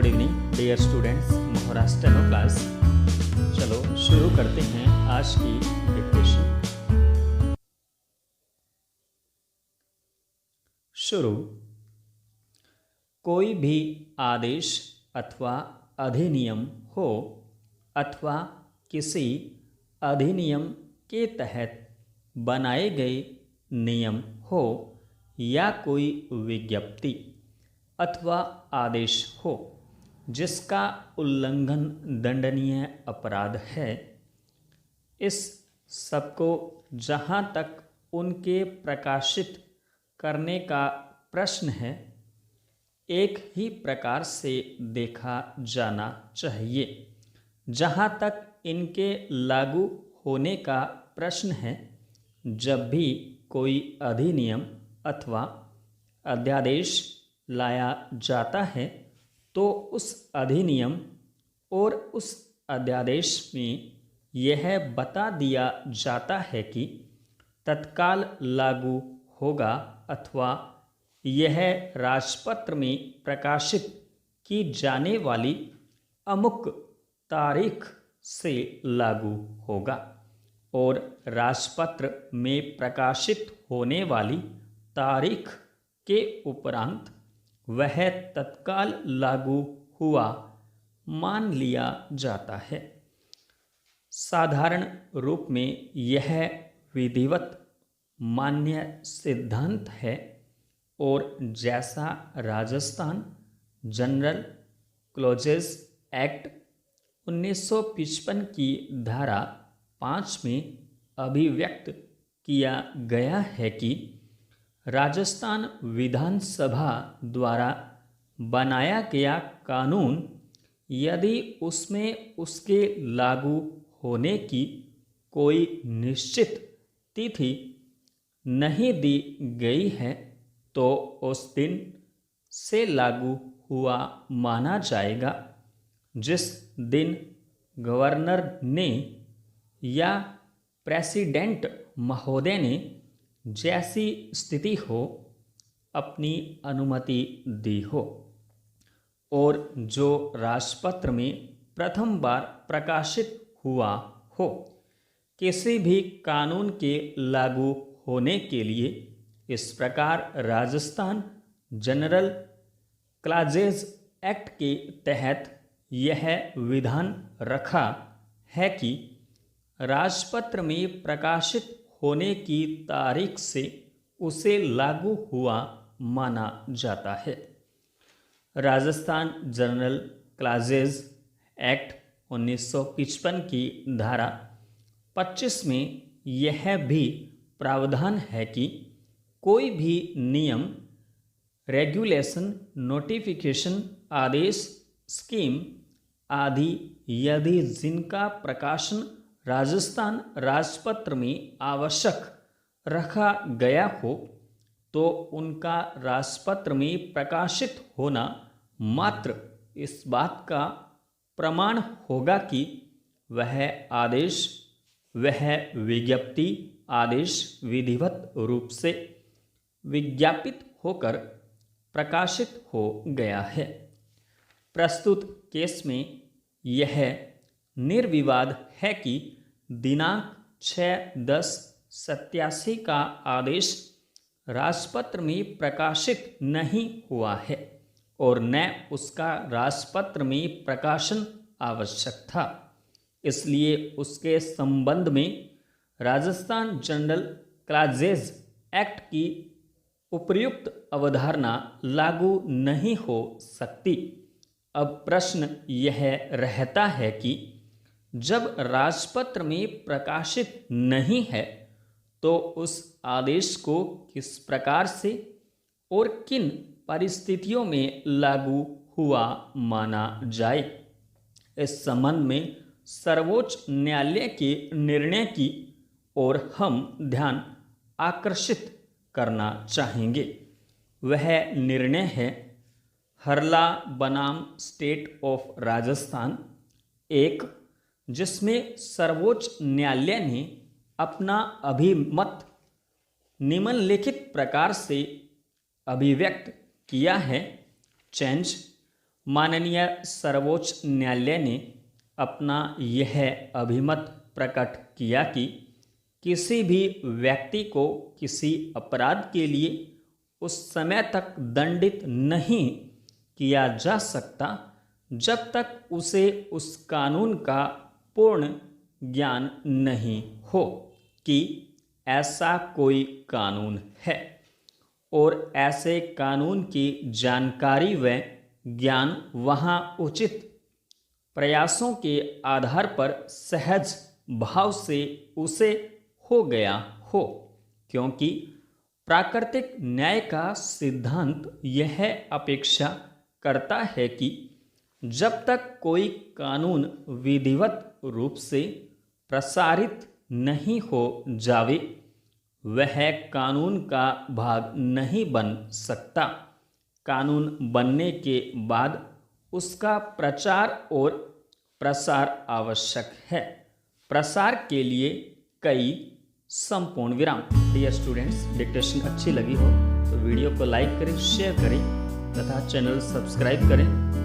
Good evening dear students, Maharashtra टेनो class. चलो शुरू करते हैं आज की डिक्टेशन। शुरू। कोई भी आदेश अथवा अधिनियम हो अथवा किसी अधिनियम के तहत बनाए गए नियम हो या कोई विज्ञप्ति अथवा आदेश हो जिसका उल्लंघन दंडनीय अपराध है, इस सबको जहाँ तक उनके प्रकाशित करने का प्रश्न है, एक ही प्रकार से देखा जाना चाहिए। जहाँ तक इनके लागू होने का प्रश्न है, जब भी कोई अधिनियम अथवा अध्यादेश लाया जाता है तो उस अधिनियम और उस अध्यादेश में यह बता दिया जाता है कि तत्काल लागू होगा अथवा यह राजपत्र में प्रकाशित की जाने वाली अमुक तारीख से लागू होगा और राजपत्र में प्रकाशित होने वाली तारीख के उपरांत वह तत्काल लागू हुआ मान लिया जाता है। साधारण रूप में यह विधिवत मान्य सिद्धांत है और जैसा राजस्थान जनरल क्लॉजेज एक्ट 1955 की धारा 5 में अभिव्यक्त किया गया है कि राजस्थान विधानसभा द्वारा बनाया गया कानून यदि उसमें उसके लागू होने की कोई निश्चित तिथि नहीं दी गई है तो उस दिन से लागू हुआ माना जाएगा, जिस दिन गवर्नर ने या प्रेसिडेंट महोदय ने जैसी स्थिति हो अपनी अनुमति दी हो और जो राजपत्र में प्रथम बार प्रकाशित हुआ हो। किसी भी कानून के लागू होने के लिए इस प्रकार राजस्थान जनरल क्लॉजेज एक्ट के तहत यह विधान रखा है कि राजपत्र में प्रकाशित होने की तारीख से उसे लागू हुआ माना जाता है। राजस्थान जनरल क्लॉजेज एक्ट 1955 की धारा 25 में यह भी प्रावधान है कि कोई भी नियम, रेगुलेशन, नोटिफिकेशन, आदेश, स्कीम आदि यदि जिनका प्रकाशन राजस्थान राजपत्र में आवश्यक रखा गया हो तो उनका राजपत्र में प्रकाशित होना मात्र इस बात का प्रमाण होगा कि वह आदेश, वह विज्ञप्ति आदेश विधिवत रूप से विज्ञापित होकर प्रकाशित हो गया है। प्रस्तुत केस में यह निर्विवाद है कि दिनांक 6/10/87 का आदेश राजपत्र में प्रकाशित नहीं हुआ है और न उसका राजपत्र में प्रकाशन आवश्यक था। इसलिए उसके संबंध में राजस्थान जनरल क्लॉजेज एक्ट की उपर्युक्त अवधारणा लागू नहीं हो सकती। अब प्रश्न यह रहता है कि जब राजपत्र में प्रकाशित नहीं है तो उस आदेश को किस प्रकार से और किन परिस्थितियों में लागू हुआ माना जाए। इस संबंध में सर्वोच्च न्यायालय के निर्णय की ओर हम ध्यान आकर्षित करना चाहेंगे। वह निर्णय है हरला बनाम स्टेट ऑफ राजस्थान 1, जिसमें सर्वोच्च न्यायालय ने अपना अभिमत निम्नलिखित प्रकार से अभिव्यक्त किया है। चेंज माननीय सर्वोच्च न्यायालय ने अपना यह अभिमत प्रकट किया कि किसी भी व्यक्ति को किसी अपराध के लिए उस समय तक दंडित नहीं किया जा सकता जब तक उसे उस कानून का पूर्ण ज्ञान नहीं हो कि ऐसा कोई कानून है और ऐसे कानून की जानकारी व ज्ञान वहाँ उचित प्रयासों के आधार पर सहज भाव से उसे हो गया हो, क्योंकि प्राकृतिक न्याय का सिद्धांत यह अपेक्षा करता है कि जब तक कोई कानून विधिवत रूप से प्रसारित नहीं हो जावे वह कानून का भाग नहीं बन सकता। कानून बनने के बाद उसका प्रचार और प्रसार आवश्यक है। प्रसार के लिए कई संपूर्ण विराम। डियर स्टूडेंट्स, डिक्टेशन अच्छी लगी हो तो वीडियो को लाइक करें, शेयर करें तथा चैनल सब्सक्राइब करें